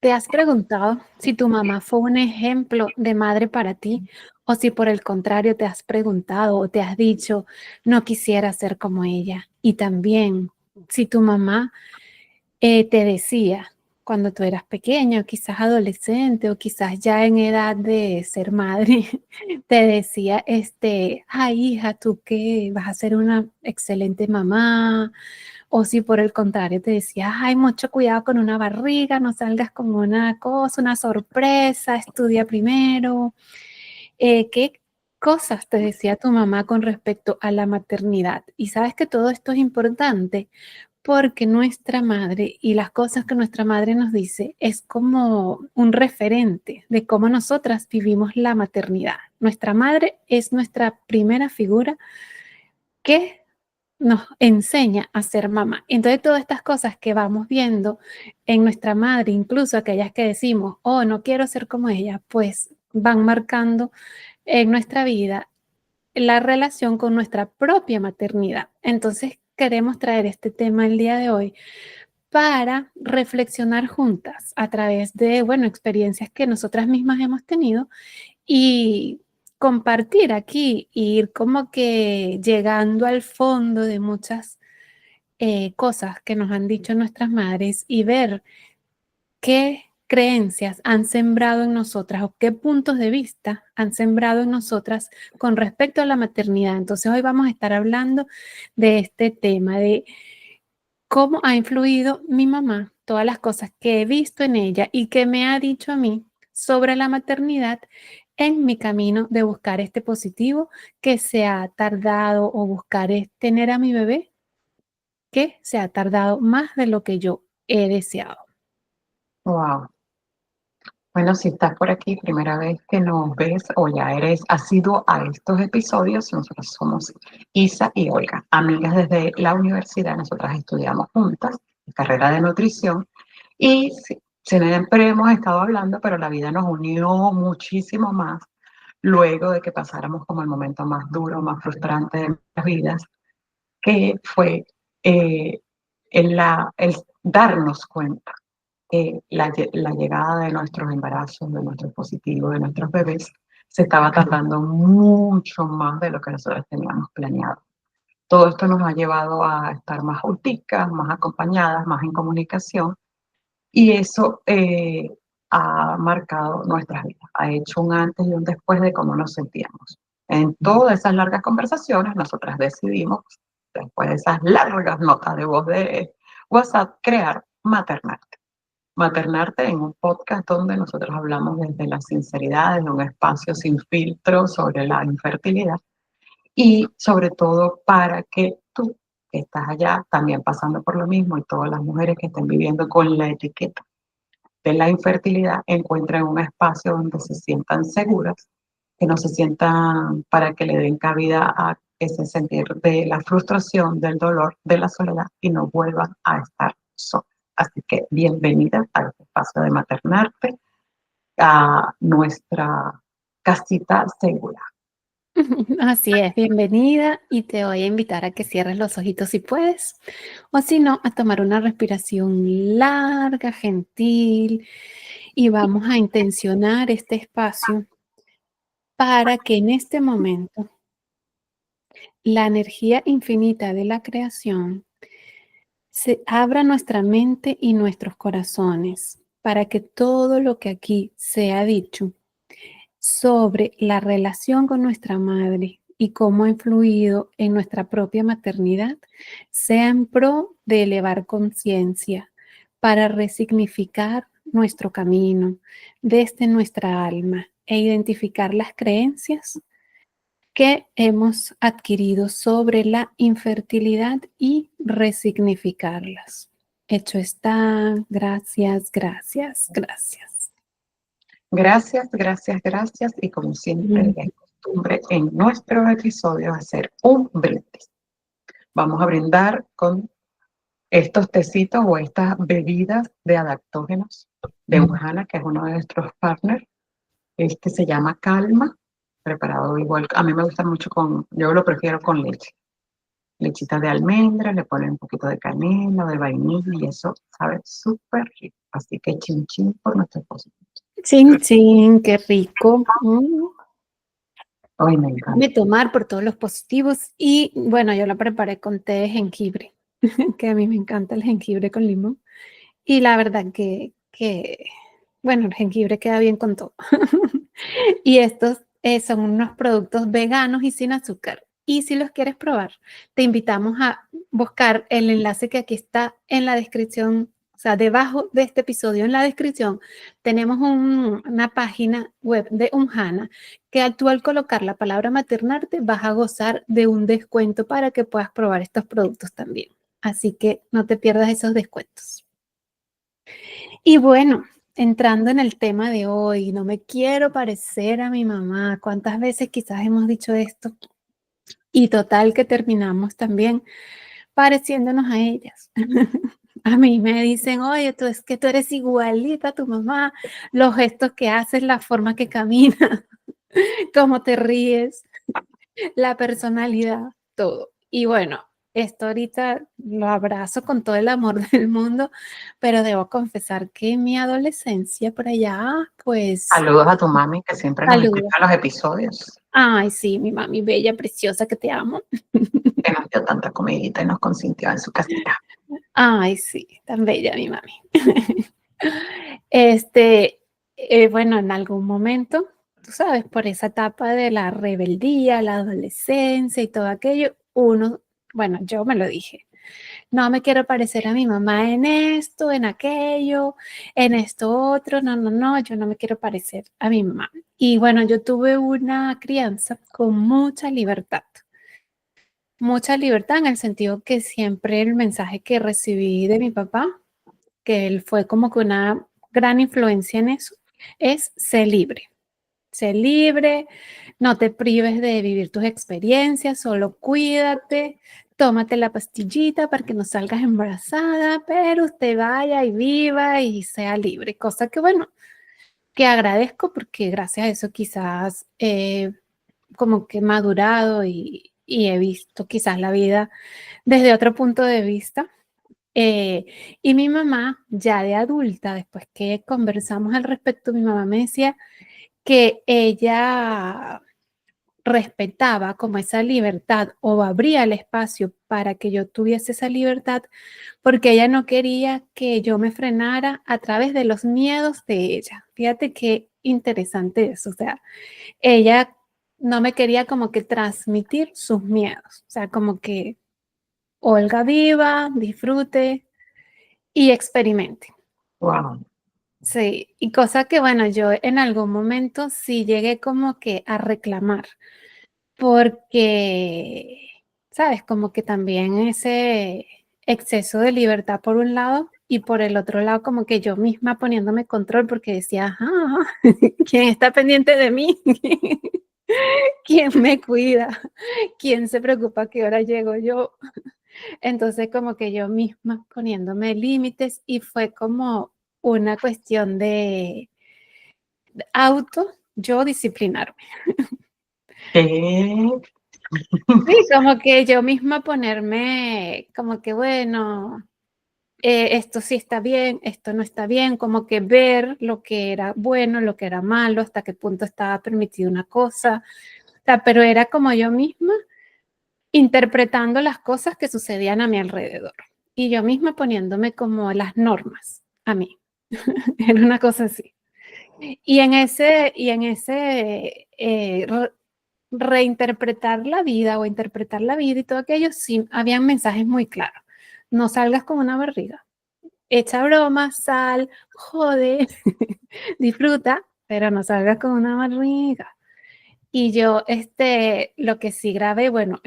¿Te has preguntado si tu mamá fue un ejemplo de madre para ti o si por el contrario te has preguntado o te has dicho, no quisiera ser como ella? Y también si tu mamá te decía cuando tú eras pequeña, quizás adolescente o quizás ya en edad de ser madre, te decía, ay hija, tú que vas a ser una excelente mamá, o si por el contrario te decía, ay, mucho cuidado con una barriga, no salgas con una cosa, una sorpresa, estudia primero. ¿Qué cosas te decía tu mamá con respecto a la maternidad? Y sabes que todo esto es importante porque nuestra madre y las cosas que nuestra madre nos dice es como un referente de cómo nosotras vivimos la maternidad. Nuestra madre es nuestra primera figura que nos enseña a ser mamá. Entonces, todas estas cosas que vamos viendo en nuestra madre, incluso aquellas que decimos, oh, no quiero ser como ella, pues van marcando en nuestra vida la relación con nuestra propia maternidad. Entonces, queremos traer este tema el día de hoy para reflexionar juntas a través de, bueno, experiencias que nosotras mismas hemos tenido y compartir aquí, ir como que llegando al fondo de muchas cosas que nos han dicho nuestras madres y ver qué creencias han sembrado en nosotras o qué puntos de vista han sembrado en nosotras con respecto a la maternidad. Entonces hoy vamos a estar hablando de este tema, de cómo ha influido mi mamá, todas las cosas que he visto en ella y que me ha dicho a mí sobre la maternidad en mi camino de buscar este positivo que se ha tardado o buscar tener a mi bebé que se ha tardado más de lo que yo he deseado. Wow. Bueno, si estás por aquí, primera vez que nos ves o ya has ido a estos episodios, nosotros somos Isa y Olga, amigas desde la universidad. Nosotras estudiamos juntas, carrera de nutrición, y siempre hemos estado hablando, pero la vida nos unió muchísimo más luego de que pasáramos como el momento más duro, más frustrante de nuestras vidas, que fue eh, el darnos cuenta que la llegada de nuestros embarazos, de nuestros positivos, de nuestros bebés, se estaba tardando mucho más de lo que nosotros teníamos planeado. Todo esto nos ha llevado a estar más junticas, más acompañadas, más en comunicación, y eso ha marcado nuestras vidas, ha hecho un antes y un después de cómo nos sentíamos. En todas esas largas conversaciones, nosotras decidimos, después de esas largas notas de voz de WhatsApp, crear Maternarte. Maternarte en un podcast donde nosotros hablamos desde la sinceridad, en un espacio sin filtro sobre la infertilidad y sobre todo para que tú, que estás allá también pasando por lo mismo y todas las mujeres que estén viviendo con la etiqueta de la infertilidad encuentren un espacio donde se sientan seguras, que no se sientan para que le den cabida a ese sentir de la frustración, del dolor, de la soledad y no vuelvan a estar solas. Así que bienvenida a este espacio de Maternarte, a nuestra casita segura. Así es, bienvenida y te voy a invitar a que cierres los ojitos si puedes, o si no, a tomar una respiración larga, gentil, y vamos a intencionar este espacio para que en este momento la energía infinita de la creación se abra nuestra mente y nuestros corazones para que todo lo que aquí se ha dicho sobre la relación con nuestra madre y cómo ha influido en nuestra propia maternidad sea en pro de elevar conciencia para resignificar nuestro camino desde nuestra alma e identificar las creencias que hemos adquirido sobre la infertilidad y resignificarlas. Hecho está. Gracias, gracias, gracias. Gracias, gracias, gracias. Y como siempre es costumbre en nuestros episodios hacer un brindis. Vamos a brindar con estos tecitos o estas bebidas de adaptógenos de Ujana, que es uno de nuestros partners. Este se llama Calma, preparado igual. A mí me gusta mucho yo lo prefiero con leche. lechita de almendra, le ponen un poquito de canela, de vainilla y eso sabe súper rico. Así que chin chin por nuestro esposo. Chin, chin, qué rico. Hoy me encanta. De tomar por todos los positivos. Y bueno, yo la preparé con té de jengibre, que a mí me encanta el jengibre con limón. Y la verdad bueno, el jengibre queda bien con todo. Y estos son unos productos veganos y sin azúcar. Y si los quieres probar, te invitamos a buscar el enlace que aquí está en la descripción, o sea, debajo de este episodio en la descripción, tenemos una página web de Umjana que tú al colocar la palabra maternarte vas a gozar de un descuento para que puedas probar estos productos también. Así que no te pierdas esos descuentos. Y bueno, entrando en el tema de hoy, no me quiero parecer a mi mamá. ¿Cuántas veces quizás hemos dicho esto? Y total que terminamos también pareciéndonos a ellas. A mí me dicen, oye, tú es que tú eres igualita a tu mamá, los gestos que haces, la forma que caminas, cómo te ríes, la personalidad, todo. Y bueno, esto ahorita lo abrazo con todo el amor del mundo, pero debo confesar que en mi adolescencia por allá, pues, Saludos a tu mami que siempre nos escucha saludos. los episodios, Ay, sí, mi mami bella, preciosa, que te amo. que nos dio tanta comidita y nos consintió en su casita. Ay, sí, tan bella mi mami. Bueno, en algún momento, tú sabes, por esa etapa de la rebeldía, la adolescencia y todo aquello, bueno, yo me lo dije, no me quiero parecer a mi mamá en esto, en aquello, en esto otro, no, no, no, yo no me quiero parecer a mi mamá. Y bueno, yo tuve una crianza con mucha libertad en el sentido que siempre el mensaje que recibí de mi papá, que él fue como que una gran influencia en eso, es sé libre, no te prives de vivir tus experiencias, solo cuídate, tómate la pastillita para que no salgas embarazada, pero usted vaya y viva y sea libre, cosa que bueno, que agradezco porque gracias a eso quizás como que he madurado y he visto quizás la vida desde otro punto de vista. Eh, y mi mamá, ya de adulta, después que conversamos al respecto, mi mamá me decía que ella respetaba como esa libertad o abría el espacio para que yo tuviese esa libertad porque ella no quería que yo me frenara a través de los miedos de ella. Fíjate qué interesante eso, o sea, ella no me quería como que transmitir sus miedos, o sea, como que Olga viva, disfrute y experimente. Wow, Sí, y cosa que bueno, yo en algún momento sí llegué como que a reclamar, porque, sabes, como que también ese exceso de libertad por un lado y por el otro lado como que yo misma poniéndome control porque decía, ajá, ¿quién está pendiente de mí? ¿Quién me cuida? ¿Quién se preocupa a qué hora llego yo? Entonces como que yo misma poniéndome límites y fue como una cuestión de yo disciplinarme. qué Sí, como que yo misma ponerme como que bueno, esto sí está bien, esto no está bien, como que ver lo que era bueno, lo que era malo, hasta qué punto estaba permitido una cosa, o sea, pero era como yo misma interpretando las cosas que sucedían a mi alrededor y yo misma poniéndome como las normas a mí. Era una cosa así. Reinterpretar la vida o interpretar la vida y todo aquello, sí, habían mensajes muy claros. No salgas con una barriga. Echa broma, sal, jode, disfruta, pero no salgas con una barriga. Y yo, lo que sí grabé, bueno,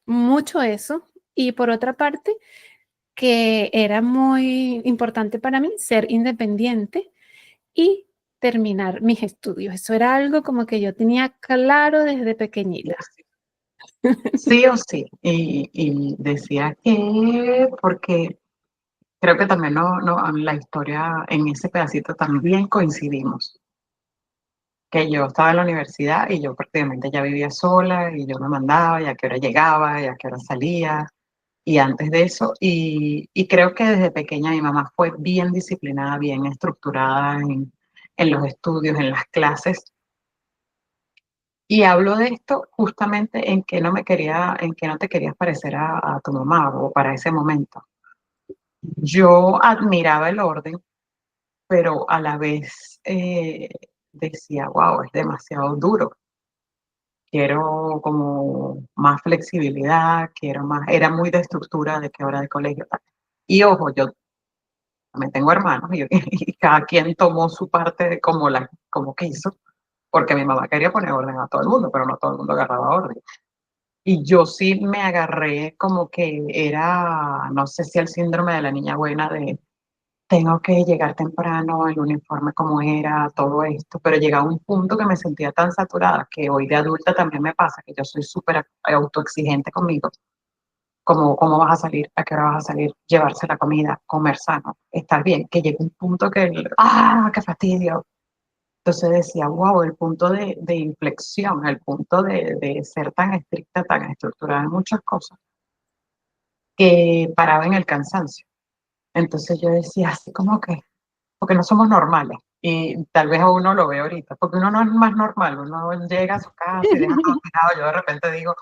mucho eso. Y por otra parte, que era muy importante para mí ser independiente y terminar mis estudios. Eso era algo como que yo tenía claro desde pequeñita. sí o sí. Y decía que, porque creo que también la historia en ese pedacito también coincidimos. Que yo estaba en la universidad y yo prácticamente ya vivía sola y yo me mandaba y a qué hora llegaba y a qué hora salía. y antes de eso, y creo que desde pequeña mi mamá fue bien disciplinada, bien estructurada en los estudios, en las clases. Y hablo de esto justamente en que no me quería, en que no te querías parecer a tu mamá o para ese momento. Yo admiraba el orden, pero a la vez decía, wow, es demasiado duro. Quiero como más flexibilidad, quiero más, era muy de estructura de qué hora de colegio. Tal. Y ojo, yo también tengo hermanos y cada quien tomó su parte de como quiso, porque mi mamá quería poner orden a todo el mundo, pero no todo el mundo agarraba orden. Y yo sí me agarré como que era, no sé si el síndrome de la niña buena de tengo que llegar temprano, el uniforme como era, todo esto, pero llegaba un punto que me sentía tan saturada que hoy de adulta también me pasa, que yo soy súper autoexigente conmigo, como cómo vas a salir, a qué hora vas a salir, llevarse la comida, comer sano, estar bien, que llega un punto que, qué fastidio. Entonces decía, wow, el punto de inflexión, el punto de ser tan estricta, tan estructurada en muchas cosas, que paraba en el cansancio. Entonces yo decía, así como que porque no somos normales. Y tal vez a uno lo ve ahorita, porque uno no es más normal, uno llega a su casa y deja todo tirado. Yo de repente digo,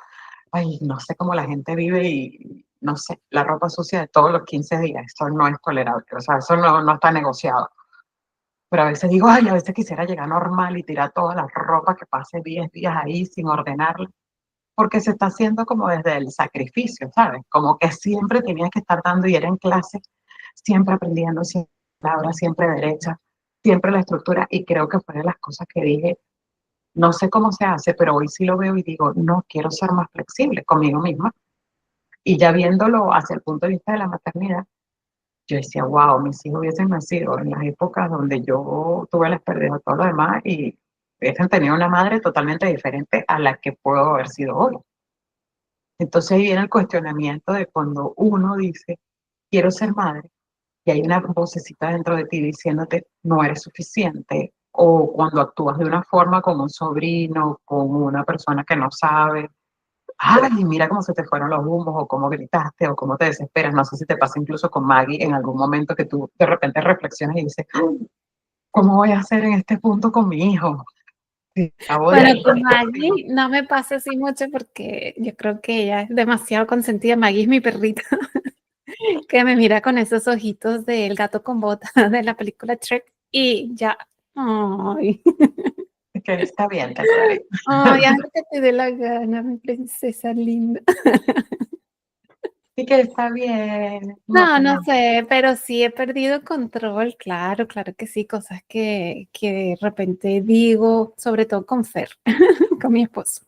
ay, no sé cómo la gente vive y no sé, la ropa sucia de todos los 15 días, eso no es tolerable, o sea, eso no está negociado. Pero a veces digo, ay, a veces quisiera llegar normal y tirar toda la ropa que pase 10 días ahí sin ordenarla, porque se está haciendo como desde el sacrificio, ¿sabes? Como que siempre tenías que estar dando y era en clase, siempre aprendiendo, siempre palabras, siempre derecha, siempre la estructura. Y creo que fue de las cosas que dije, no sé cómo se hace, pero hoy sí lo veo y digo, no, quiero ser más flexible conmigo misma. Y ya viéndolo hacia el punto de vista de la maternidad, yo decía, wow, mis hijos hubiesen nacido en las épocas donde yo tuve las pérdidas de todo lo demás y hubiesen tenido una madre totalmente diferente a la que puedo haber sido hoy. Entonces ahí viene el cuestionamiento de cuando uno dice, quiero ser madre, y hay una vocecita dentro de ti diciéndote, no eres suficiente, o cuando actúas de una forma con un sobrino, con una persona que no sabe, ay, mira cómo se te fueron los humos, o cómo gritaste, o cómo te desesperas. No sé si te pasa incluso con Maggie en algún momento que tú de repente reflexionas y dices, ¿cómo voy a hacer en este punto con mi hijo? Sí, acabo de... Bueno, con Maggie no me pasa así mucho porque yo creo que ella es demasiado consentida. Maggie es mi perrita que me mira con esos ojitos del gato con botas de la película Shrek y ya, ay, Que está bien, te lo daré. ay, haz lo que te dé la gana, mi princesa linda. Sí que está bien, no No, te no enojes. sé, pero sí he perdido control, claro, claro que sí, cosas que de repente digo, sobre todo con Fer, con mi esposo,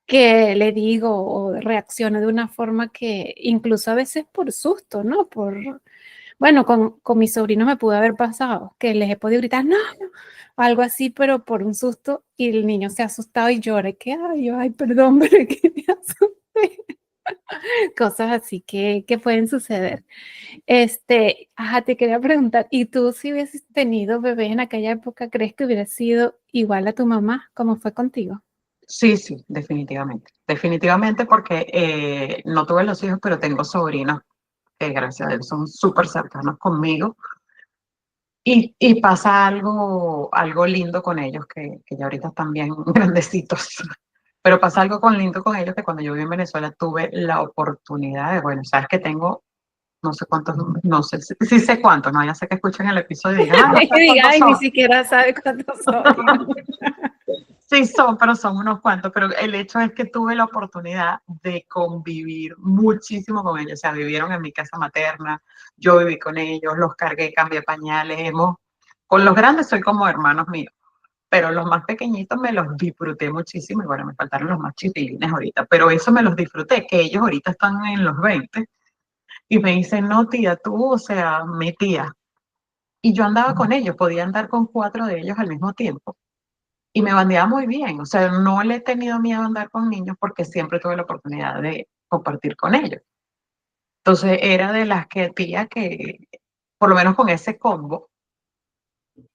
que le digo o reacciono de una forma que incluso a veces por susto, ¿no? Bueno, con mi sobrino me pudo haber pasado, que les he podido gritar, no, no, o algo así, pero por un susto y el niño se ha asustado y llora, que, ay, perdón, pero es que me asusté. Cosas así que pueden suceder. Te quería preguntar, ¿y tú si hubieses tenido bebé en aquella época, crees que hubiera sido igual a tu mamá como fue contigo? Sí, sí, definitivamente. Definitivamente porque no tuve los hijos, pero tengo sobrinos que gracias a Dios son súper cercanos conmigo. Y pasa algo lindo con ellos, que ya ahorita están bien grandecitos. Pero pasa algo lindo con ellos que cuando yo viví en Venezuela tuve la oportunidad de, bueno, sabes que tengo no sé cuántos, no sé, sí sé cuántos, no, ya sé que escuchan el episodio y digan, no Es que sabes diga, cuántos ay, ni son. siquiera sabe cuántos soy. Sí son, pero son unos cuantos. Pero el hecho es que tuve la oportunidad de convivir muchísimo con ellos. O sea, vivieron en mi casa materna, yo viví con ellos, los cargué, cambié pañales, con los grandes soy como hermanos míos, pero los más pequeñitos me los disfruté muchísimo. Y bueno, me faltaron los más chitilines ahorita, pero eso me los disfruté, que ellos ahorita están en los 20 y me dicen, no, tía, tú, o sea, mi tía. Y yo andaba con ellos, podía andar con 4 de ellos al mismo tiempo y me bandeaba muy bien. O sea, no le he tenido miedo a andar con niños porque siempre tuve la oportunidad de compartir con ellos. Entonces era de las que tía que, por lo menos con ese combo,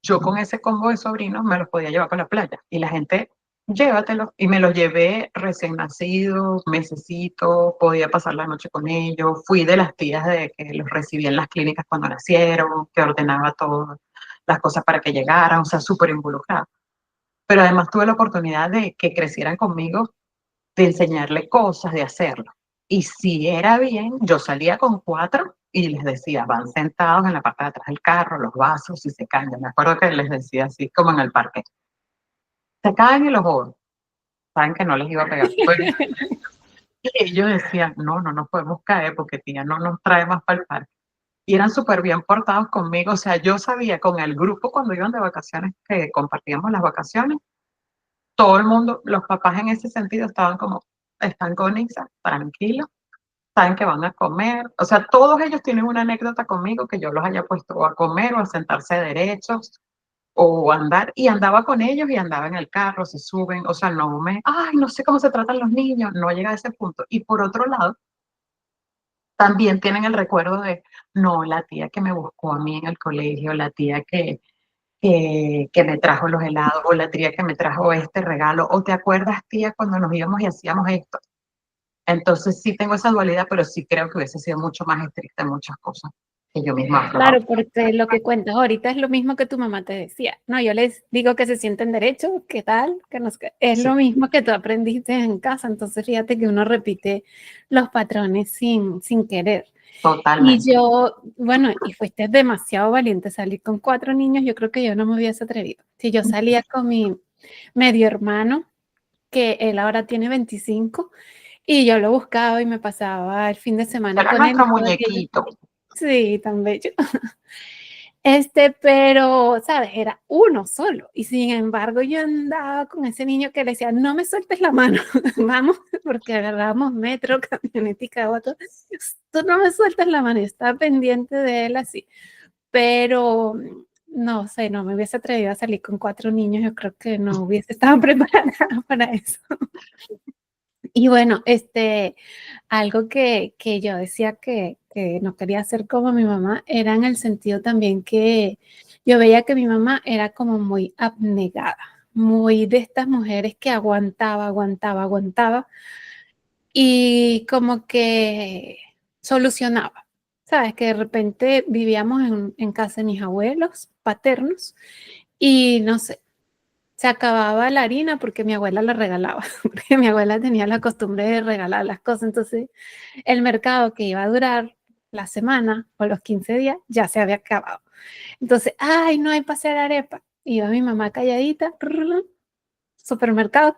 yo con ese combo de sobrinos me los podía llevar para la playa. Y la gente llévatelo. Y me los llevé recién nacidos, mesecitos, podía pasar la noche con ellos. Fui de las tías de que los recibía en las clínicas cuando nacieron, que ordenaba todas las cosas para que llegaran, o sea, súper involucrada. Pero además tuve la oportunidad de que crecieran conmigo, de enseñarle cosas, de hacerlo. Y si era bien, yo salía con cuatro y les decía, van sentados en la parte de atrás del carro, los vasos, si se caen. Yo me acuerdo que les decía así, como en el parque, se caen y los jodos. Saben que no les iba a pegar. Pero ellos decían, no, no nos podemos caer porque tía no nos trae más para el parque. Y eran súper bien portados conmigo. O sea, yo sabía con el grupo cuando iban de vacaciones, que compartíamos las vacaciones, todo el mundo, los papás en ese sentido estaban como, están con Isa, tranquilos, saben que van a comer. O sea, todos ellos tienen una anécdota conmigo que yo los haya puesto a comer o a sentarse derechos o andar, y andaba con ellos y andaba en el carro, se suben, o sea, ay, no sé cómo se tratan los niños, no llega a ese punto. Y por otro lado, también tienen el recuerdo de, no, la tía que me buscó a mí en el colegio, la tía que me trajo los helados, o la tía que me trajo este regalo, o te acuerdas, tía, cuando nos íbamos y hacíamos esto. Entonces sí tengo esa dualidad, pero sí creo que hubiese sido mucho más estricta en muchas cosas que yo misma aflojaba. Claro, porque lo que cuentas ahorita es lo mismo que tu mamá te decía. No, yo les digo que se sienten derechos, ¿qué tal? Es Sí, lo mismo que tú aprendiste en casa. Entonces, fíjate que uno repite los patrones sin querer. Y totalmente. yo, bueno, y fuiste demasiado valiente salir con 4 niños. Yo creo que yo no me hubiese atrevido. Si yo salía con mi medio hermano, que él ahora tiene 25, y yo lo buscaba y me pasaba el fin de semana Era con él. nuestro Y todo aquello. muñequito. Sí, tan bello. Pero, ¿sabes? Era uno solo. Y sin embargo, yo andaba con ese niño que le decía, no me sueltes la mano, vamos, porque agarramos metro, camionetica, auto. Tú no me sueltas la mano, y estaba pendiente de él así. Pero, no sé, no me hubiese atrevido a salir con 4 niños, yo creo que no hubiese estado preparada para eso. Y bueno, algo que yo decía que no quería hacer como mi mamá era en el sentido también que yo veía que mi mamá era como muy abnegada, muy de estas mujeres que aguantaba, aguantaba, aguantaba y como que solucionaba. Sabes, que de repente vivíamos en casa de mis abuelos paternos y no sé, se acababa la harina porque mi abuela la regalaba, porque mi abuela tenía la costumbre de regalar las cosas. Entonces, el mercado que iba a durar la semana o los 15 días ya se había acabado. Entonces, ay, no hay para hacer arepa. Iba mi mamá calladita, supermercado,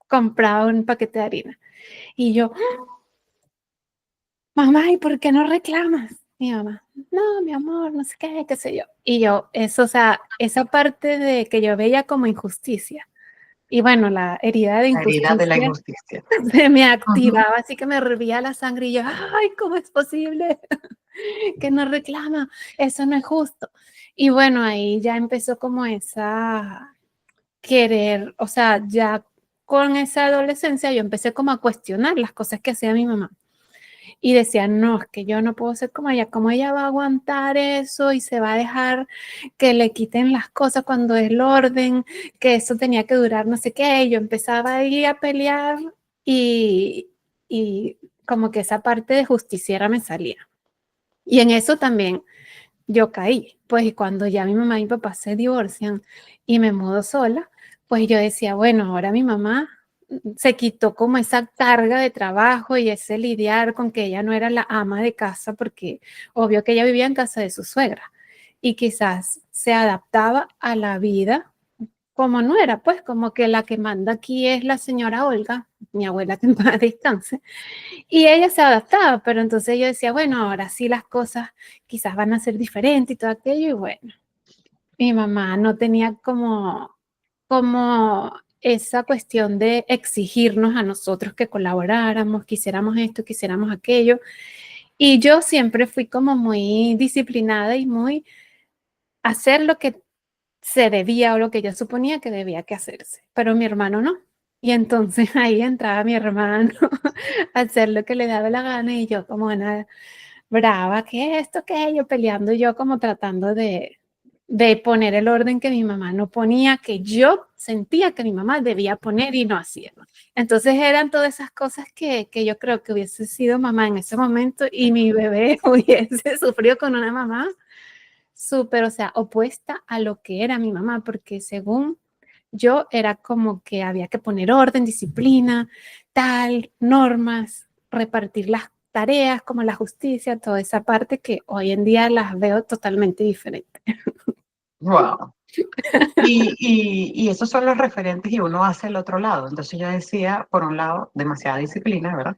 compraba un paquete de harina. Y yo, mamá, ¿y por qué no reclamas? Mi mamá, no, mi amor, no sé qué, qué sé yo. Y yo, eso, o sea, esa parte de que yo veía como injusticia. Y bueno, la herida de La herida de la injusticia injusticia. se me Ujú. activaba, así que me hervía la sangre y yo, ay, ¿cómo es posible que no reclama? Eso no es justo. Y bueno, ahí ya empezó como esa querer, o sea, ya con esa adolescencia yo empecé como a cuestionar las cosas que hacía mi mamá. Y decía, no, es que yo no puedo ser como ella, ¿cómo ella va a aguantar eso y se va a dejar que le quiten las cosas cuando es el orden, que eso tenía que durar no sé qué? Y yo empezaba ahí a pelear y, y como que esa parte de justiciera me salía. Y en eso también yo caí, pues y cuando ya mi mamá y mi papá se divorcian y me mudo sola, pues yo decía, bueno, ahora mi mamá se quitó como esa carga de trabajo y ese lidiar con que ella no era la ama de casa, porque obvio que ella vivía en casa de su suegra y quizás se adaptaba a la vida como no era, pues como que la que manda aquí es la señora Olga, mi abuela que en paz descanse, y ella se adaptaba, pero entonces yo decía, bueno, ahora sí las cosas quizás van a ser diferentes y todo aquello, y bueno, mi mamá no tenía como esa cuestión de exigirnos a nosotros que colaboráramos, quisiéramos esto, quisiéramos aquello, y yo siempre fui como muy disciplinada y muy hacer lo que se debía o lo que yo suponía que debía que hacerse, pero mi hermano no. Y entonces ahí entraba mi hermano a hacer lo que le daba la gana y yo como una brava, ¿qué es esto? ¿Qué es yo peleando yo como tratando de poner el orden que mi mamá no ponía, que yo sentía que mi mamá debía poner y no hacía. Entonces eran todas esas cosas que yo creo que hubiese sido mamá en ese momento y mi bebé hubiese sufrido con una mamá súper, o sea, opuesta a lo que era mi mamá, porque según yo era como que había que poner orden, disciplina, tal, normas, repartir las tareas como la justicia, toda esa parte que hoy en día las veo totalmente diferente. Wow. Y esos son los referentes y uno hace el otro lado. Entonces yo decía, por un lado, demasiada disciplina, ¿verdad?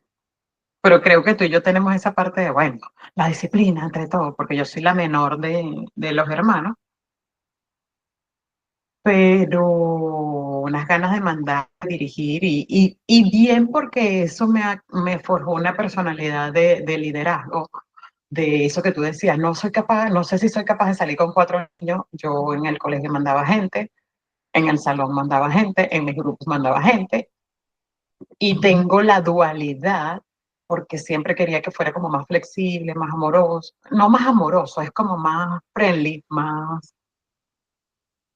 Pero creo que tú y yo tenemos esa parte de, bueno, la disciplina entre todo, porque yo soy la menor de los hermanos, pero unas ganas de mandar, dirigir y bien porque eso me forjó una personalidad de liderazgo, de eso que tú decías, no soy capaz, no sé si soy capaz de salir con 4 niños, yo en el colegio mandaba gente, en el salón mandaba gente, en mis grupos mandaba gente, y tengo la dualidad porque siempre quería que fuera como más flexible, más amoroso, no más amoroso, es como más friendly,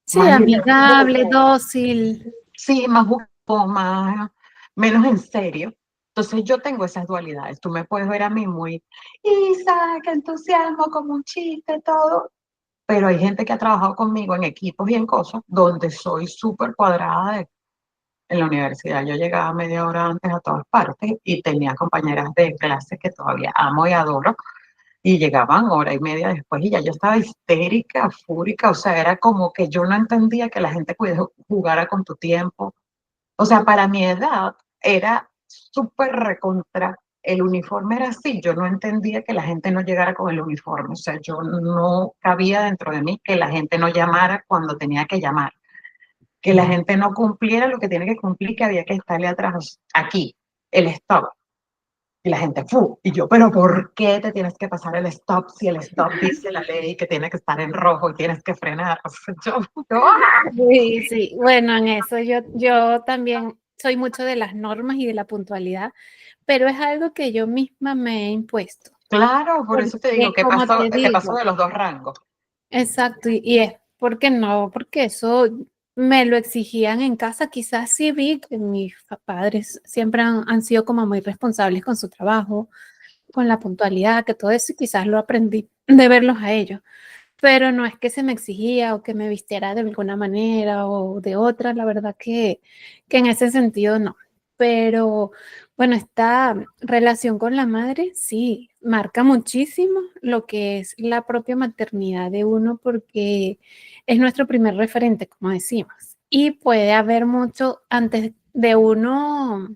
Sí, más amigable, divertido, dócil. sí, más jugoso, más, menos en serio. Entonces yo tengo esas dualidades. Tú me puedes ver a mí muy, Isa, qué entusiasmo, como un chiste, todo. Pero hay gente que ha trabajado conmigo en equipos y en cosas donde soy súper cuadrada en la universidad. Yo llegaba media hora antes a todas partes y tenía compañeras de clase que todavía amo y adoro y llegaban hora y media después y ya yo estaba histérica, fúrica, o sea, era como que yo no entendía que la gente jugara con tu tiempo. O sea, para mi edad era súper recontra. El uniforme era así, yo no entendía que la gente no llegara con el uniforme, o sea, yo no cabía dentro de mí que la gente no llamara cuando tenía que llamar, que la gente no cumpliera lo que tiene que cumplir, que había que estarle atrás, aquí, el stop. Y la gente, ¡fu! Y yo, ¿pero por qué te tienes que pasar el stop si el stop dice la ley que tiene que estar en rojo y tienes que frenar? O sea, ¡ah! Sí, sí, bueno, en eso yo también soy mucho de las normas y de la puntualidad, pero es algo que yo misma me he impuesto. Claro, por eso te digo, Porque, como te que pasó digo, de los dos rangos. exacto, y es porque no, porque eso me lo exigían en casa. Quizás sí vi que mis padres siempre han sido como muy responsables con su trabajo, con la puntualidad, que todo eso, y quizás lo aprendí de verlos a ellos. Pero no es que se me exigía o que me vistiera de alguna manera o de otra, la verdad que en ese sentido no. Pero bueno, esta relación con la madre sí marca muchísimo lo que es la propia maternidad de uno porque es nuestro primer referente, como decimos. Y puede haber mucho antes de uno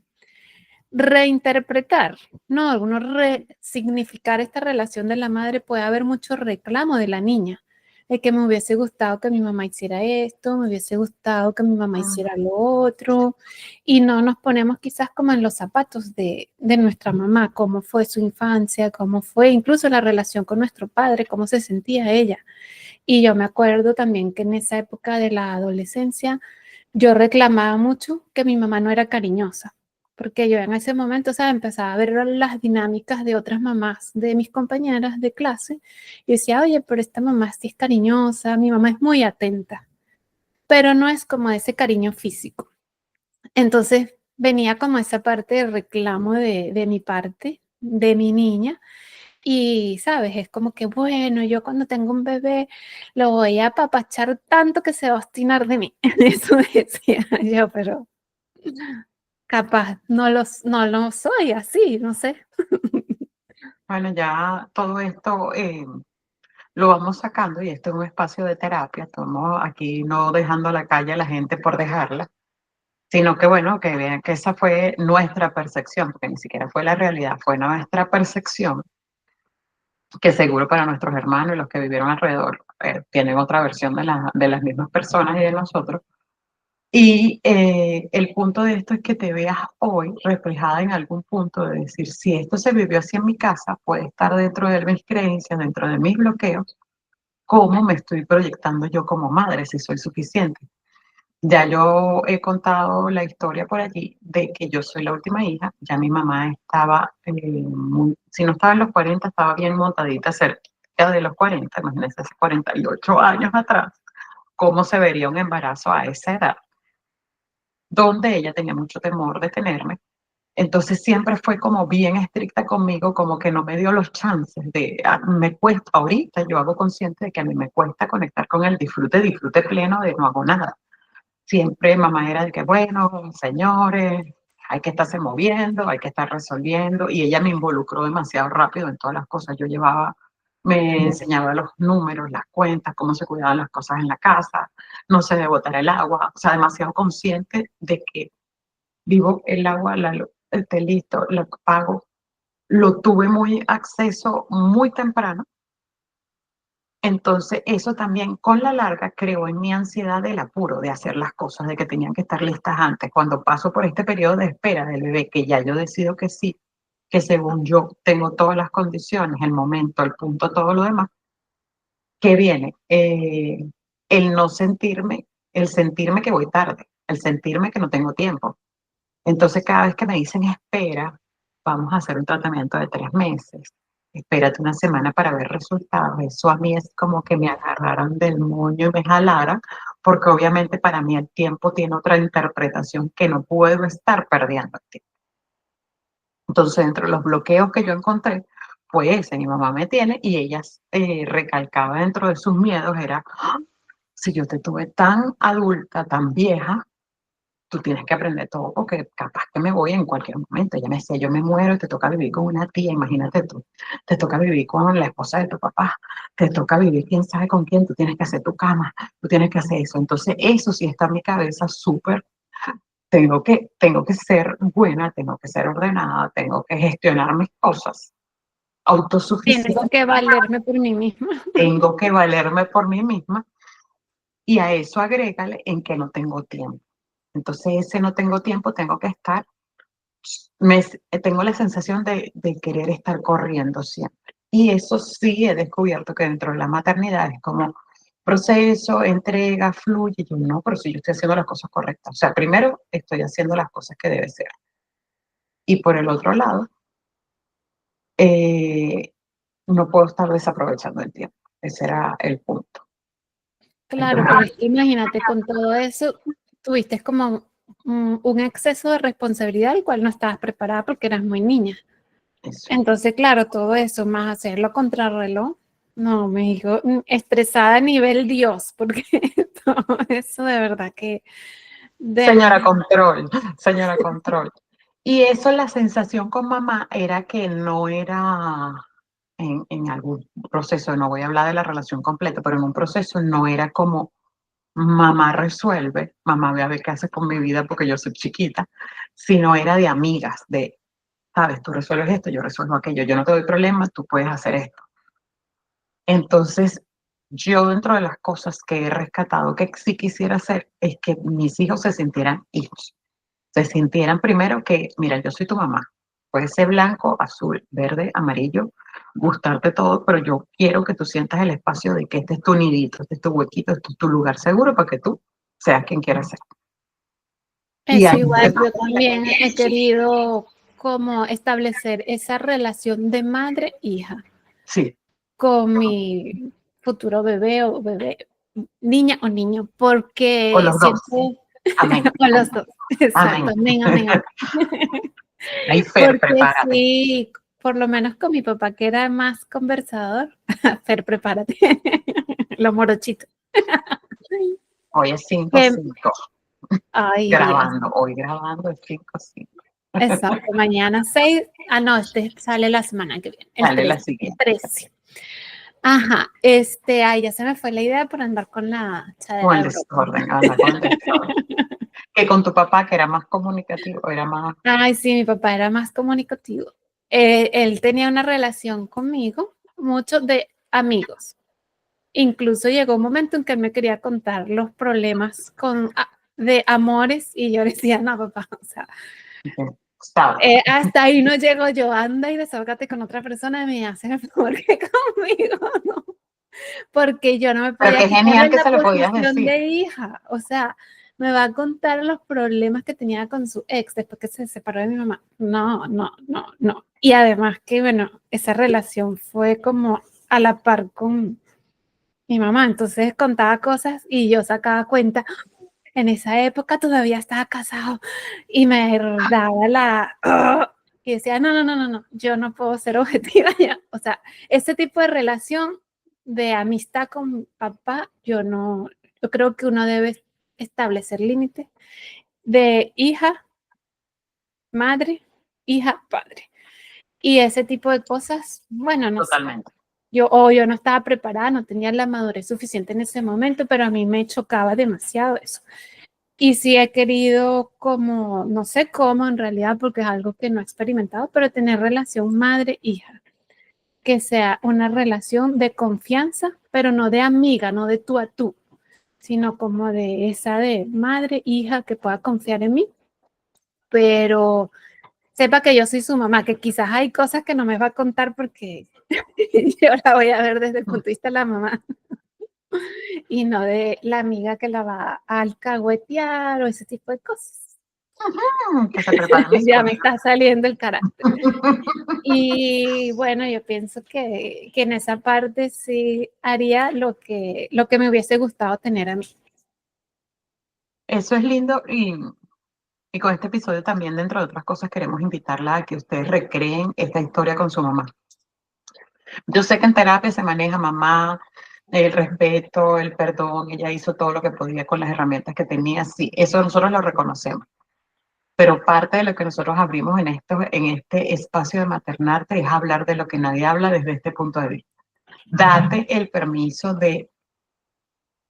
reinterpretar, ¿no? Uno resignificar esta relación de la madre, puede haber mucho reclamo de la niña, de que me hubiese gustado que mi mamá hiciera esto, me hubiese gustado que mi mamá hiciera lo otro, y no nos ponemos quizás como en los zapatos de nuestra mamá, cómo fue su infancia, cómo fue incluso la relación con nuestro padre, cómo se sentía ella. Y yo me acuerdo también que en esa época de la adolescencia, yo reclamaba mucho que mi mamá no era cariñosa, porque yo en ese momento, o sea, empezaba a ver las dinámicas de otras mamás, de mis compañeras de clase, y decía, oye, pero esta mamá sí es cariñosa, mi mamá es muy atenta, pero no es como ese cariño físico. Entonces venía como esa parte de reclamo de mi parte, de mi niña, y, ¿sabes? Es como que, bueno, yo cuando tengo un bebé lo voy a apapachar tanto que se va a obstinar de mí. Eso decía yo, pero capaz no lo soy así, no sé. Bueno, ya todo esto lo vamos sacando y esto es un espacio de terapia. Estamos aquí no dejando a la calle a la gente por dejarla, sino que bueno, que vean que esa fue nuestra percepción, porque ni siquiera fue la realidad, fue nuestra percepción, que seguro para nuestros hermanos y los que vivieron alrededor tienen otra versión de las mismas personas y de nosotros. Y el punto de esto es que te veas hoy reflejada en algún punto de decir, si esto se vivió así en mi casa, puede estar dentro de mis creencias, dentro de mis bloqueos, ¿cómo me estoy proyectando yo como madre, si soy suficiente? Ya yo he contado la historia por allí de que yo soy la última hija, ya mi mamá estaba, si no estaba en los 40, estaba bien montadita, cerca cerca de los 40, imagínense, hace 48 años atrás, cómo se vería un embarazo a esa edad, donde ella tenía mucho temor de tenerme. Entonces siempre fue como bien estricta conmigo, como que no me dio los chances de, me cuesta, ahorita yo hago consciente de que a mí me cuesta conectar con el disfrute pleno de no hago nada. Siempre mamá era de que, bueno, señores, hay que estarse moviendo, hay que estar resolviendo, y ella me involucró demasiado rápido en todas las cosas. Yo llevaba, me enseñaba los números, las cuentas, cómo se cuidaban las cosas en la casa, no se debe botar el agua, o sea, demasiado consciente de que vivo el agua, esté listo, lo pago. Lo tuve muy acceso muy temprano. Entonces, eso también con la larga creó en mi ansiedad del apuro de hacer las cosas, de que tenían que estar listas antes. Cuando paso por este periodo de espera del bebé, que ya yo decido que sí, que según yo tengo todas las condiciones, el momento, el punto, todo lo demás, ¿qué viene? El no sentirme, el sentirme que voy tarde, el sentirme que no tengo tiempo. Entonces, cada vez que me dicen espera, vamos a hacer un tratamiento de 3 meses, espérate una semana para ver resultados, eso a mí es como que me agarraran del moño y me jalaran, porque obviamente para mí el tiempo tiene otra interpretación que no puedo estar perdiendo el tiempo. Entonces, entre los bloqueos que yo encontré, fue ese, mi mamá me tiene y ella recalcaba dentro de sus miedos, era, "Ah, si yo te tuve tan adulta, tan vieja, tú tienes que aprender todo porque capaz que me voy en cualquier momento". Ella me decía, yo me muero y te toca vivir con una tía, imagínate tú, te toca vivir con la esposa de tu papá, te toca vivir quién sabe con quién, tú tienes que hacer tu cama, tú tienes que hacer eso. Entonces eso sí está en mi cabeza súper, tengo que ser buena, tengo que ser ordenada, tengo que gestionar mis cosas, Tengo autosuficiente, que valerme por mí misma. tengo que valerme por mí misma y a eso agrégale en que no tengo tiempo. Entonces ese no tengo tiempo, tengo que estar tengo la sensación de querer estar corriendo siempre. Y eso sí he descubierto que dentro de la maternidad es como proceso, entrega, fluye. Y yo no, pero si yo estoy haciendo las cosas correctas. O sea, primero estoy haciendo las cosas que debe ser. Y por el otro lado, eh, no puedo estar desaprovechando el tiempo. Ese era el punto. Claro, pero Entonces, es que imagínate, con todo eso, tuviste como un exceso de responsabilidad al cual no estabas preparada porque eras muy niña. eso. Entonces, claro, todo eso, más hacerlo contrarreloj, no, me dijo, estresada a nivel Dios, porque todo eso de verdad que Señora demasiado. Control, señora Control. Y eso, la sensación con mamá era que no era en algún proceso, no voy a hablar de la relación completa, pero en un proceso no era como mamá resuelve, mamá ve a ver qué hace con mi vida porque yo soy chiquita, sino era de amigas, de, sabes, tú resuelves esto, yo resuelvo aquello, yo no te doy problema, tú puedes hacer esto. Entonces, yo dentro de las cosas que he rescatado que sí quisiera hacer es que mis hijos se sintieran hijos, se sintieran primero que, mira, yo soy tu mamá, puede ser blanco, azul, verde, amarillo, gustarte todo, pero yo quiero que tú sientas el espacio de que este es tu nidito, este es tu huequito, este es tu lugar seguro para que tú seas quien quieras ser. Y Eso ahí igual, yo también he querido como establecer esa relación de madre-hija sí, con mi futuro bebé o bebé, niña o niño, o porque los dos. siempre, Amén. o los dos, exacto, Amén. amén, amén, amén. Ahí, Fer, Porque prepárate. sí, por lo menos con mi papá que era más conversador, Fer, prepárate, lo morochito. Hoy es cinco Que, cinco. ay, Dios, Grabando. Hoy grabando es 5-5. exacto, mañana 6, no, este sale la semana que viene, el Dale la 13, siguiente. 13. Ajá, ay, ya se me fue la idea por andar con la Con chadera el de broma. desorden, anda con el desorden. Que con tu papá, que era más comunicativo, era más. Ay, sí, mi papá era más comunicativo. Él tenía una relación conmigo, mucho de amigos. Incluso llegó un momento en que él me quería contar los problemas de amores y yo decía, no, papá, o sea, Sabe. hasta ahí no llego yo, anda y desahógate con otra persona y me hace el favor que conmigo, ¿no? Porque yo no me Pero podía qué quitar genial de que la se lo podías posición decir. de hija, o sea, me va a contar los problemas que tenía con su ex después que se separó de mi mamá. No, no, no, no. Y además que, bueno, esa relación fue como a la par con mi mamá. Entonces contaba cosas y yo sacaba cuenta. En esa época todavía estaba casado y me daba y decía, no, no, no, no, no, yo no puedo ser objetiva ya. O sea, ese tipo de relación de amistad con papá, yo no, yo creo que uno debe establecer límites de hija, madre, hija, padre. Y ese tipo de cosas, bueno, no sé. Totalmente. Yo no estaba preparada, no tenía la madurez suficiente en ese momento, pero a mí me chocaba demasiado eso. Y sí he querido como, no sé cómo en realidad, porque es algo que no he experimentado, pero tener relación madre-hija, que sea una relación de confianza, pero no de amiga, no de tú a tú, sino como de esa de madre-hija que pueda confiar en mí, pero sepa que yo soy su mamá, que quizás hay cosas que no me va a contar porque yo la voy a ver desde el punto de vista de la mamá y no de la amiga que la va a alcahuetear o ese tipo de cosas. Que se preparen las Ya me cosas. está saliendo el carácter. Y bueno, yo pienso que en esa parte sí haría lo que me hubiese gustado tener a mí. Eso es lindo y con este episodio también, dentro de otras cosas, queremos invitarla a que ustedes recreen esta historia con su mamá. Yo sé que en terapia se maneja mamá, el respeto, el perdón, ella hizo todo lo que podía con las herramientas que tenía, sí, eso nosotros lo reconocemos. Pero parte de lo que nosotros abrimos en este espacio de maternarte es hablar de lo que nadie habla desde este punto de vista. Date el permiso de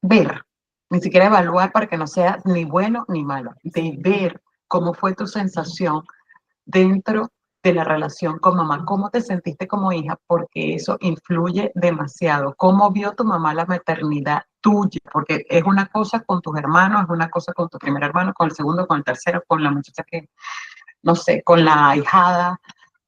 ver, ni siquiera evaluar para que no sea ni bueno ni malo, de ver cómo fue tu sensación dentro de la relación con mamá, cómo te sentiste como hija, porque eso influye demasiado. Cómo vio tu mamá la maternidad tuya, porque es una cosa con tus hermanos, es una cosa con tu primer hermano, con el segundo, con el tercero, con la muchacha que, no sé, con la ahijada,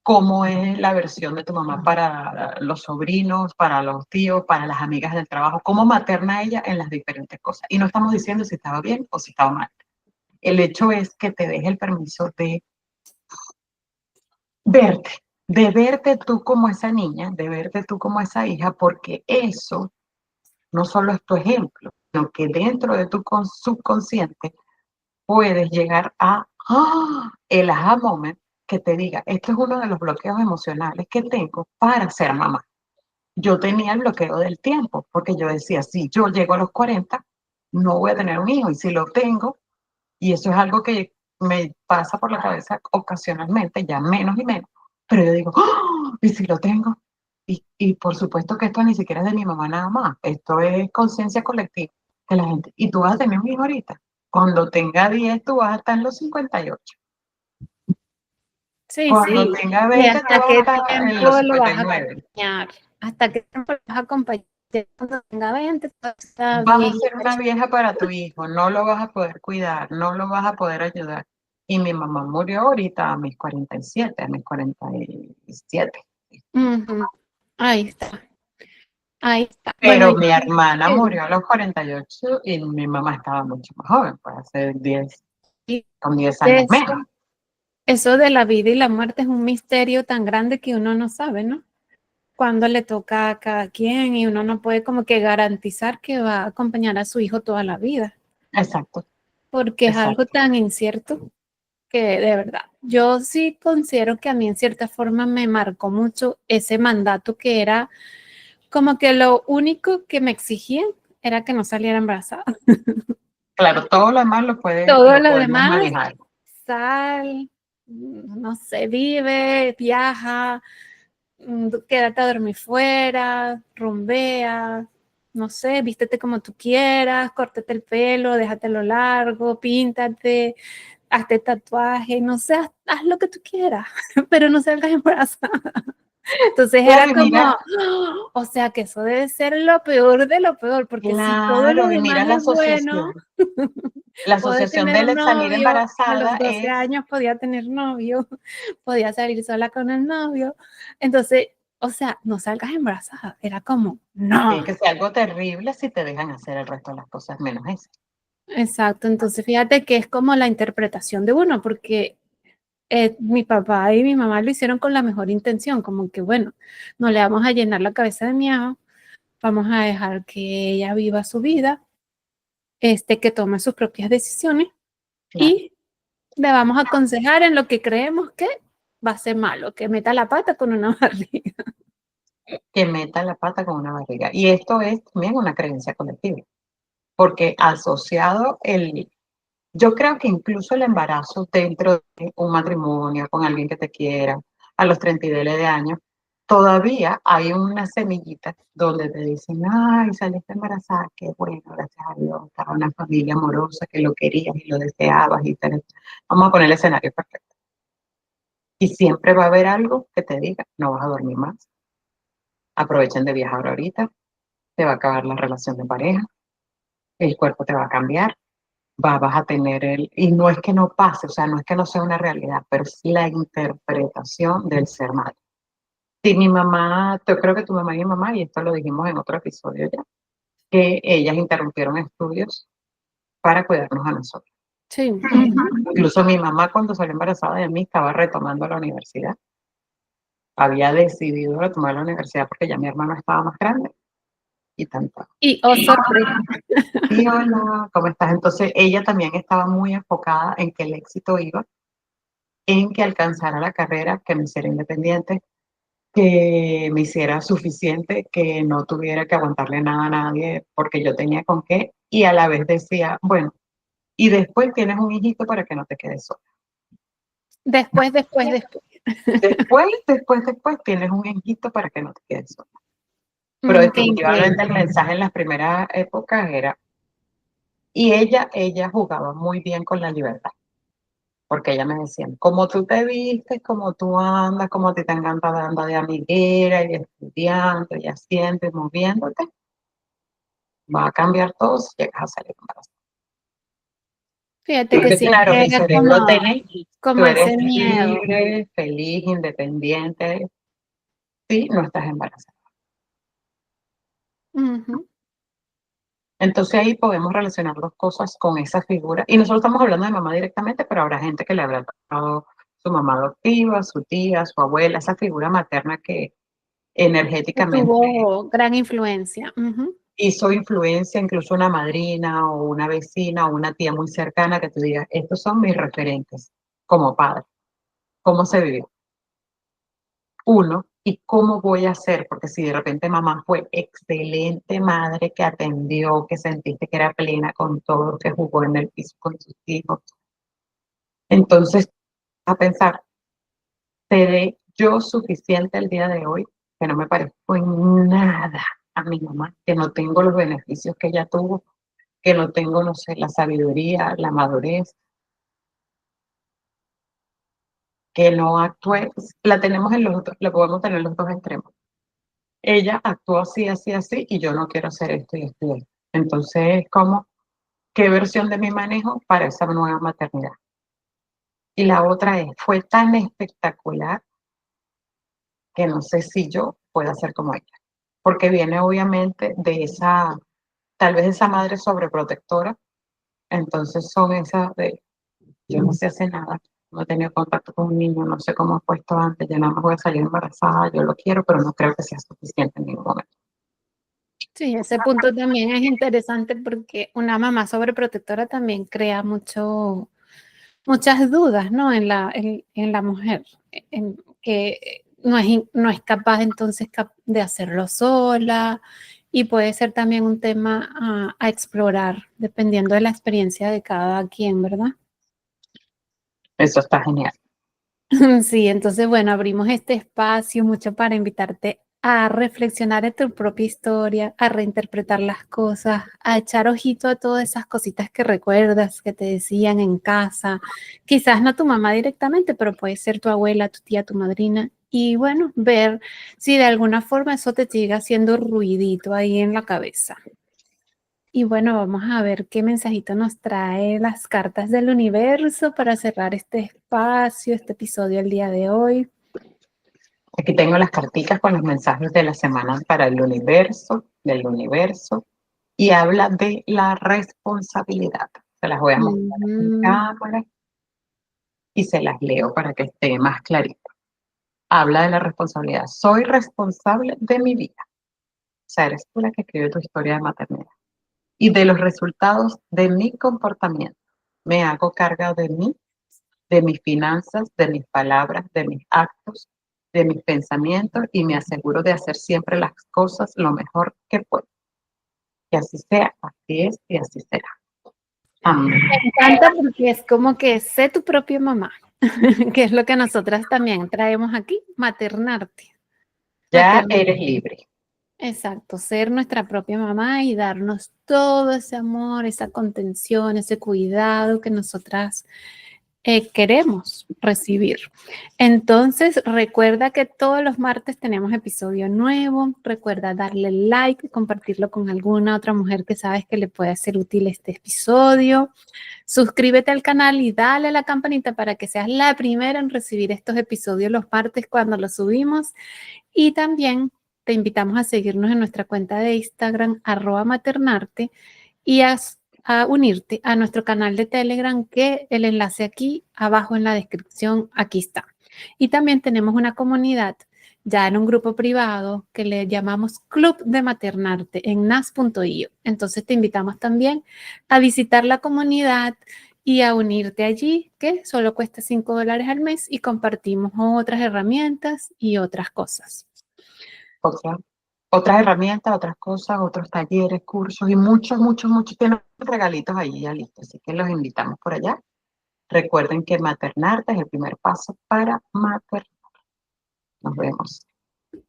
cómo es la versión de tu mamá para los sobrinos, para los tíos, para las amigas del trabajo, cómo materna ella en las diferentes cosas. Y no estamos diciendo si estaba bien o si estaba mal. El hecho es que te deje el permiso verte, de verte tú como esa niña, de verte tú como esa hija, porque eso no solo es tu ejemplo, sino que dentro de tu subconsciente puedes llegar a el aha moment que te diga, esto es uno de los bloqueos emocionales que tengo para ser mamá. Yo tenía el bloqueo del tiempo, porque yo decía, si yo llego a los 40, no voy a tener un hijo, y si lo tengo, y eso es algo que me pasa por la cabeza ocasionalmente, ya menos y menos, pero yo digo, ¿y si lo tengo? Y por supuesto que esto ni siquiera es de mi mamá nada más, esto es conciencia colectiva de la gente. Y tú vas a tener un hijo ahorita. Cuando tenga 10, tú vas a estar en los 58. Sí, Cuando sí. tenga ¿Y 20, tú hasta vas a qué estar en los tiempo lo vas a 59. acompañar? ¿Hasta qué tiempo lo vas a acompañar? Cuando tenga 20, está Vas a bien. ser una vieja para tu hijo, no lo vas a poder cuidar, no lo vas a poder ayudar. Y mi mamá murió ahorita a mis 47, a mis 47. Ujú. Ahí está, ahí está. Bueno, Pero yo mi hermana creo murió a los 48 y mi mamá estaba mucho más joven, puede ser 10, que con 10 años eso, menos. eso de la vida y la muerte es un misterio tan grande que uno no sabe, ¿no? Cuándo le toca a cada quien y uno no puede como que garantizar que va a acompañar a su hijo toda la vida, Exacto, porque es algo exacto. tan incierto que de verdad, yo sí considero que a mí en cierta forma me marcó mucho ese mandato que era como que lo único que me exigían era que no saliera embarazada. Claro, todo lo demás Todo lo lo podemos demás, manejar. sal, no sé, vive, viaja, quédate a dormir fuera, rumbea, no sé, vístete como tú quieras, córtate el pelo, déjatelo largo, píntate, hazte tatuaje, no sé, haz lo que tú quieras, pero no salgas embarazada. Entonces Claro, era y como, mira, o sea que eso debe ser lo peor de lo peor, porque si todo lo claro, y demás mira la es bueno, asociación. La pude asociación tener un de salir novio, a embarazada los 12 es años podía tener novio, podía salir sola con el novio. Entonces, o sea, no salgas embarazada. Era como, tiene no. que ser algo terrible si te dejan hacer el resto de las cosas menos eso. Exacto. Entonces, fíjate que es como la interpretación de uno, porque mi papá y mi mamá lo hicieron con la mejor intención, como que bueno, no le vamos a llenar la cabeza de miedo, vamos a dejar que ella viva su vida, que tome sus propias decisiones Claro. y le vamos a aconsejar en lo que creemos que va a ser malo, que meta la pata con una barriga. Que meta la pata con una barriga. Y esto es también una creencia colectiva, porque asociado yo creo que incluso el embarazo dentro de un matrimonio con alguien que te quiera a los 30 y dele de años, todavía hay una semillita donde te dicen, ay, saliste embarazada, qué bueno, gracias a Dios, estaba una familia amorosa que lo querías y lo deseabas vamos a poner el escenario perfecto. Y siempre va a haber algo que te diga, no vas a dormir más, aprovechen de viajar ahorita, te va a acabar la relación de pareja, el cuerpo te va a cambiar, vas a tener y no es que no pase, o sea, no es que no sea una realidad, pero es la interpretación del ser madre. Si mi mamá, yo creo que tu mamá y mi mamá, y esto lo dijimos en otro episodio ya, que ellas interrumpieron estudios para cuidarnos a nosotros. Sí. Incluso mi mamá cuando salió embarazada de mí estaba retomando la universidad. Había decidido retomar la universidad porque ya mi hermano estaba más grande y tanto. Y, oh, sorpresa. Y hola, ¿cómo estás? Entonces ella también estaba muy enfocada en que el éxito iba en que alcanzara la carrera, que me hiciera independiente, que me hiciera suficiente, que no tuviera que aguantarle nada a nadie porque yo tenía con qué, y a la vez decía, bueno, y después tienes un hijito para que no te quedes sola. Después. Después tienes un hijito para que no te quedes sola. Pero Qué increíble. definitivamente el mensaje en las primeras épocas era, y ella jugaba muy bien con la libertad. Porque ella me decía, como tú te vistes, como tú andas, como a ti te encanta andar de amiguera y estudiante y haciendo y moviéndote, va a cambiar todo si llegas a salir embarazada. Fíjate que Porque claro, siempre mi era cerebro tiene, como tú eres ese miedo. libre, feliz, independiente, sí, no estás embarazada. Ujú. Entonces ahí podemos relacionar dos cosas con esa figura. Y nosotros estamos hablando de mamá directamente, pero habrá gente que le habrá tocado su mamá adoptiva, su tía, su abuela, esa figura materna que Que energéticamente tuvo gran influencia. Ujú. hizo influencia, incluso una madrina o una vecina o una tía muy cercana que tú digas, estos son mis referentes como padre. ¿Cómo se vivió? Uno, ¿y cómo voy a hacer? Porque si de repente mamá fue excelente madre que atendió, que sentiste que era plena con todo, que jugó en el piso con sus hijos, entonces a pensar, ¿seré yo suficiente el día de hoy? Que no me parezco en nada a mi mamá, que no tengo los beneficios que ella tuvo, que no tengo, no sé, la sabiduría, la madurez, que no actúe, la tenemos en los dos, la podemos tener en los dos extremos. Ella actuó así, así, así, y yo no quiero hacer esto y esto y esto. Entonces, ¿cómo? ¿Qué versión de mi manejo para esa nueva maternidad? Y la otra es, fue tan espectacular que no sé si yo pueda ser como ella, porque viene obviamente de esa, tal vez esa madre sobreprotectora, entonces son esas de, yo no sé hacer nada, no he tenido contacto con un niño, no sé cómo he puesto antes, yo nada más voy a salir embarazada, yo lo quiero, pero no creo que sea suficiente en ningún momento. Sí, ese punto también es interesante porque una mamá sobreprotectora también crea muchas dudas, ¿no? En la mujer, que no es capaz entonces de hacerlo sola y puede ser también un tema a explorar dependiendo de la experiencia de cada quien, ¿verdad? Eso está genial. Sí, entonces, bueno, abrimos este espacio mucho para invitarte a reflexionar en tu propia historia, a reinterpretar las cosas, a echar ojito a todas esas cositas que recuerdas, que te decían en casa, quizás no tu mamá directamente, pero puede ser tu abuela, tu tía, tu madrina, y bueno, ver si de alguna forma eso te sigue haciendo ruidito ahí en la cabeza. Y bueno, vamos a ver qué mensajito nos trae las cartas del universo para cerrar este espacio, este episodio el día de hoy. Aquí tengo las carticas con los mensajes de la semana para el universo, del universo, y habla de la responsabilidad. Se las voy a mostrar en Ujú. cámara. y se las leo para que esté más clarito. Habla de la responsabilidad. Soy responsable de mi vida. O sea, eres tú la que escribe tu historia de maternidad. Y de los resultados de mi comportamiento. Me hago cargo de mí, de mis finanzas, de mis palabras, de mis actos, de mis pensamientos y me aseguro de hacer siempre las cosas lo mejor que puedo. Que así sea, así es y así será. Amén. Me encanta porque es como que sé tu propia mamá, que es lo que nosotras también traemos aquí, maternarte. Ya Maternarte. eres libre. Exacto, ser nuestra propia mamá y darnos todo ese amor, esa contención, ese cuidado que nosotras queremos recibir. Entonces, recuerda que todos los martes tenemos episodio nuevo. Recuerda darle like, compartirlo con alguna otra mujer que sabes que le puede ser útil este episodio. Suscríbete al canal y dale a la campanita para que seas la primera en recibir estos episodios los martes cuando los subimos. Y también te invitamos a seguirnos en nuestra cuenta de Instagram, @maternarte, y a unirte a nuestro canal de Telegram, que el enlace aquí abajo en la descripción, aquí está. Y también tenemos una comunidad ya en un grupo privado que le llamamos Club de Maternarte en nas.io. Entonces te invitamos también a visitar la comunidad y a unirte allí, que solo cuesta $5 al mes y compartimos otras herramientas y otras cosas. Otra- Otras herramientas, otras cosas, otros talleres, cursos y muchos. Tienen regalitos allí ya listos. Así que los invitamos por allá. Recuerden que maternarte es el primer paso para maternar. Nos vemos.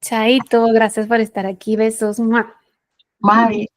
Chaito, gracias por estar aquí. Besos. ¡Mua! Bye.